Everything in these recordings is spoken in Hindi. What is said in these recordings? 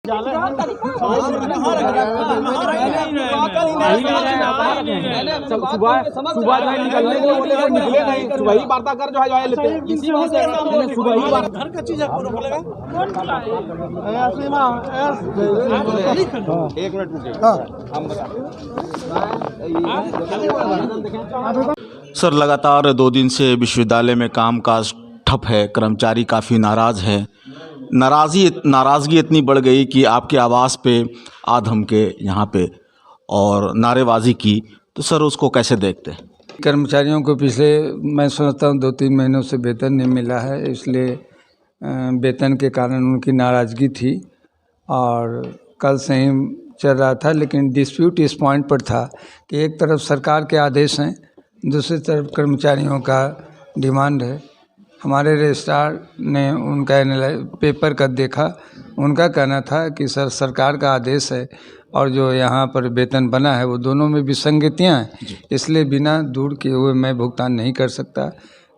सुबह जो है निकलने के लिए निकले नहीं, सुबह ही वार्ता कर जो है लेते हैं, इसी वजह से सुबह ही घर का चीज आपको बोलेगा एक मिनट हम बता। सर, लगातार 2 दिन से विश्वविद्यालय में कामकाज ठप है, कर्मचारी काफ़ी नाराज़ है। नाराज़गी इतनी बढ़ गई कि आपके आवास पे आ धमके यहाँ पे और नारेबाजी की, तो सर उसको कैसे देखते हैं? कर्मचारियों को पिछले मैं समझता हूँ 2-3 महीनों से वेतन नहीं मिला है, इसलिए वेतन के कारण उनकी नाराज़गी थी और कल से ही चल रहा था। लेकिन डिस्प्यूट इस पॉइंट पर था कि एक तरफ सरकार के आदेश हैं, दूसरी तरफ कर्मचारियों का डिमांड है। हमारे रजिस्ट्रार ने उनका पेपर का देखा, उनका कहना था कि सर सरकार का आदेश है और जो यहाँ पर वेतन बना है वो दोनों में विसंगतियाँ हैं, इसलिए बिना दूर किए हुए मैं भुगतान नहीं कर सकता।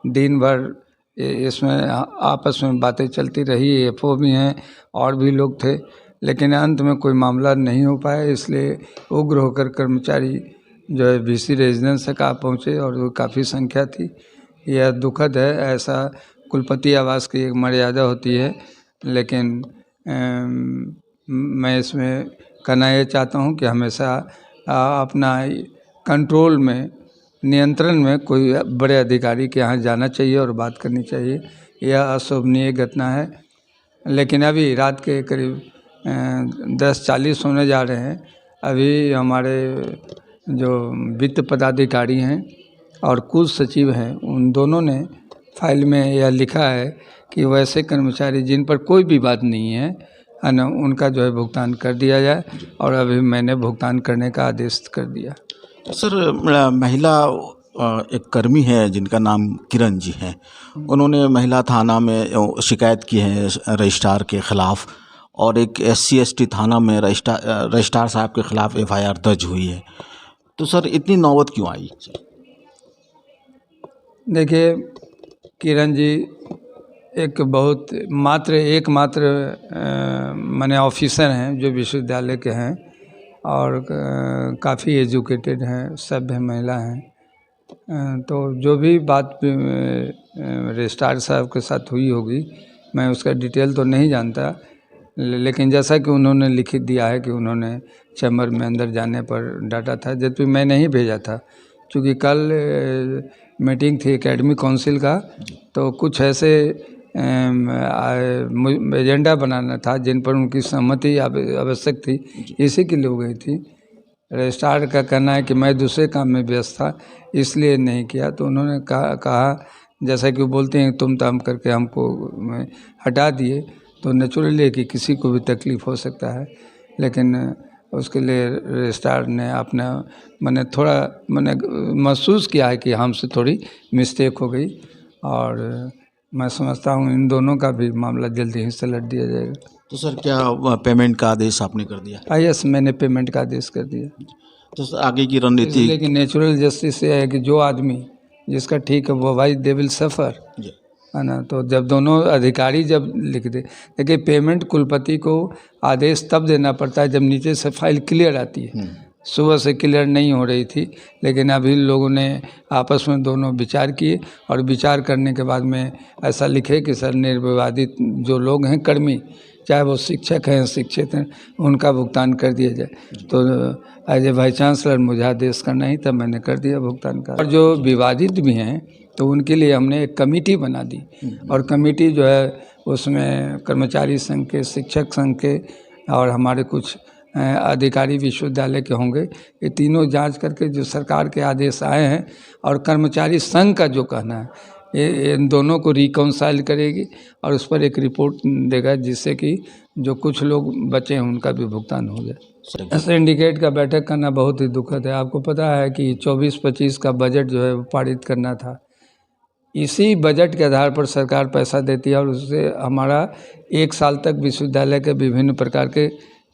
दिन भर इसमें आपस में बातें चलती रही, एफओ भी हैं और भी लोग थे, लेकिन अंत में कोई मामला नहीं हो पाया। इसलिए उग्र होकर कर्मचारी जो है वीसी रेजिडेंस तक आ पहुँचे और वो काफ़ी संख्या थी। यह दुखद है, ऐसा कुलपति आवास की एक मर्यादा होती है, लेकिन मैं इसमें कहना ये चाहता हूँ कि हमेशा अपना कंट्रोल में, नियंत्रण में कोई बड़े अधिकारी के यहाँ जाना चाहिए और बात करनी चाहिए। यह अशोभनीय घटना है। लेकिन अभी रात के करीब 10:40 होने जा रहे हैं। अभी हमारे जो वित्त पदाधिकारी हैं और कुल सचिव हैं, उन दोनों ने फाइल में यह लिखा है कि वैसे कर्मचारी जिन पर कोई भी बात नहीं है ना, उनका जो है भुगतान कर दिया जाए, और अभी मैंने भुगतान करने का आदेश कर दिया। सर, महिला एक कर्मी है जिनका नाम किरण जी है, उन्होंने महिला थाना में शिकायत की है रजिस्ट्रार के ख़िलाफ़, और एक SC ST थाना में रजिस्ट्रार साहब के ख़िलाफ़ FIR दर्ज हुई है। तो सर इतनी नौबत क्यों आई? देखिए, किरण जी एकमात्र माने ऑफिसर हैं जो विश्वविद्यालय के हैं और काफ़ी एजुकेटेड हैं, सभ्य महिला हैं। तो जो भी बात रजिस्ट्रार साहब के साथ हुई होगी, मैं उसका डिटेल तो नहीं जानता, लेकिन जैसा कि उन्होंने लिखित दिया है कि उन्होंने चैम्बर में अंदर जाने पर डांटा था, जबकि मैं नहीं भेजा था, क्योंकि कल मीटिंग थी एकेडमिक काउंसिल का, तो कुछ ऐसे एजेंडा बनाना था जिन पर उनकी सहमति आवश्यक थी, इसी के लिए हो गई थी। रजिस्ट्रार का कहना है कि मैं दूसरे काम में व्यस्त था, इसलिए नहीं किया। तो उन्होंने कहा जैसा कि वो बोलते हैं तुम तम करके हमको हटा दिए, तो नेचुरली है कि किसी को भी तकलीफ़ हो सकता है, लेकिन उसके लिए रजिस्ट्रार ने अपना थोड़ा महसूस किया है कि हमसे थोड़ी मिस्टेक हो गई, और मैं समझता हूँ इन दोनों का भी मामला जल्दी ही सलट दिया जाएगा। तो सर क्या पेमेंट का आदेश आपने कर दिया? यस, मैंने पेमेंट का आदेश कर दिया। तो सर आगे की रणनीति? लेकिन नेचुरल जस्टिस ये है कि जो आदमी जिसका ठीक है वो भाई दे विल सफ़र, है ना। तो जब दोनों अधिकारी जब लिख दे, देखिए पेमेंट कुलपति को आदेश तब देना पड़ता है जब नीचे से फाइल क्लियर आती है। सुबह से क्लियर नहीं हो रही थी, लेकिन अभी लोगों ने आपस में दोनों विचार किए, और विचार करने के बाद में ऐसा लिखे कि सर निर्विवादित जो लोग हैं कर्मी, चाहे वो शिक्षक हैं शिक्षित हैं, उनका भुगतान कर दिया जाए। तो एज ए वाइस चांसलर मुझे आदेश करना ही था, मैंने कर दिया भुगतान का। और जो विवादित भी हैं तो उनके लिए हमने एक कमेटी बना दी, और कमेटी जो है उसमें कर्मचारी संघ के, शिक्षक संघ के और हमारे कुछ अधिकारी विश्वविद्यालय के होंगे। ये तीनों जांच करके जो सरकार के आदेश आए हैं और कर्मचारी संघ का जो कहना है, ये इन दोनों को रिकाउंसाइल करेगी और उस पर एक रिपोर्ट देगा, जिससे कि जो कुछ लोग बचे हैं उनका भी भुगतान हो जाए। सिंडिकेट का बैठक करना बहुत ही दुखद है। आपको पता है कि 24-25 का बजट जो है वो पारित करना था। इसी बजट के आधार पर सरकार पैसा देती है और उससे हमारा 1 साल तक विश्वविद्यालय के विभिन्न प्रकार के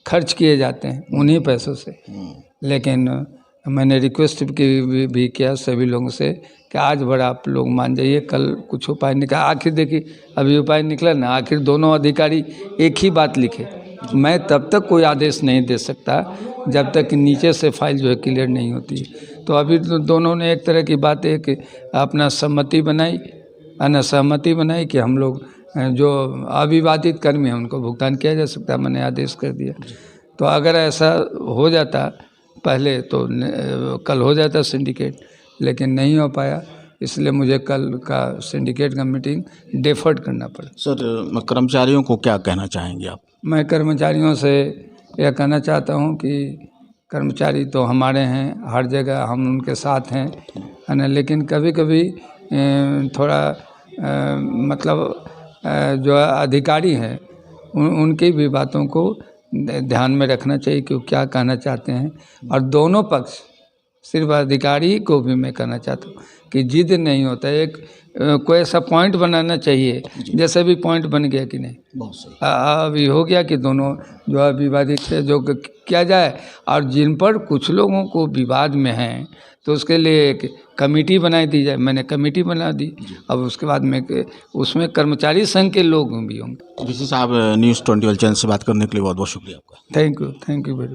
खर्च किए जाते हैं उन्हीं पैसों से। लेकिन मैंने रिक्वेस्ट भी किया सभी लोगों से कि आज भर आप लोग मान जाइए, कल कुछ उपाय निकला। आखिर देखिए अभी उपाय निकला ना, आखिर दोनों अधिकारी एक ही बात लिखे, मैं तब तक कोई आदेश नहीं दे सकता जब तक कि नीचे से फाइल जो है क्लियर नहीं होती। तो अभी तो दोनों ने एक तरह की बात एक अपना सहमति बनाई, सहमति बनाई कि हम लोग जो अविवादित कर्मी हैं उनको भुगतान किया जा सकता है, मैंने आदेश कर दिया। तो अगर ऐसा हो जाता पहले तो कल हो जाता सिंडिकेट, लेकिन नहीं हो पाया, इसलिए मुझे कल का सिंडिकेट का मीटिंग डेफर्ड करना पड़ा। सर, कर्मचारियों को क्या कहना चाहेंगे आप? मैं कर्मचारियों से यह कहना चाहता हूं कि कर्मचारी तो हमारे हैं, हर जगह हम उनके साथ हैं, है ना, लेकिन कभी कभी थोड़ा मतलब जो अधिकारी हैं उनकी भी बातों को ध्यान में रखना चाहिए कि वो क्या कहना चाहते हैं। और दोनों पक्ष, सिर्फ अधिकारी को भी मैं कहना चाहता हूँ कि जिद नहीं होता है, एक कोई ऐसा पॉइंट बनाना चाहिए, जैसे भी पॉइंट बन गया कि नहीं, बहुत सही। अभी हो गया कि दोनों जो है विवादित थे, जो किया जाए। और जिन पर कुछ लोगों को विवाद में हैं तो उसके लिए एक कमेटी बनाई दी जाए, मैंने कमेटी बना दी। अब उसके बाद में उसमें कर्मचारी संघ के लोग भी होंगे। वीसी साहब, न्यूज़ 21 चैनल से बात करने के लिए बहुत बहुत शुक्रिया आपका। Thank you very much.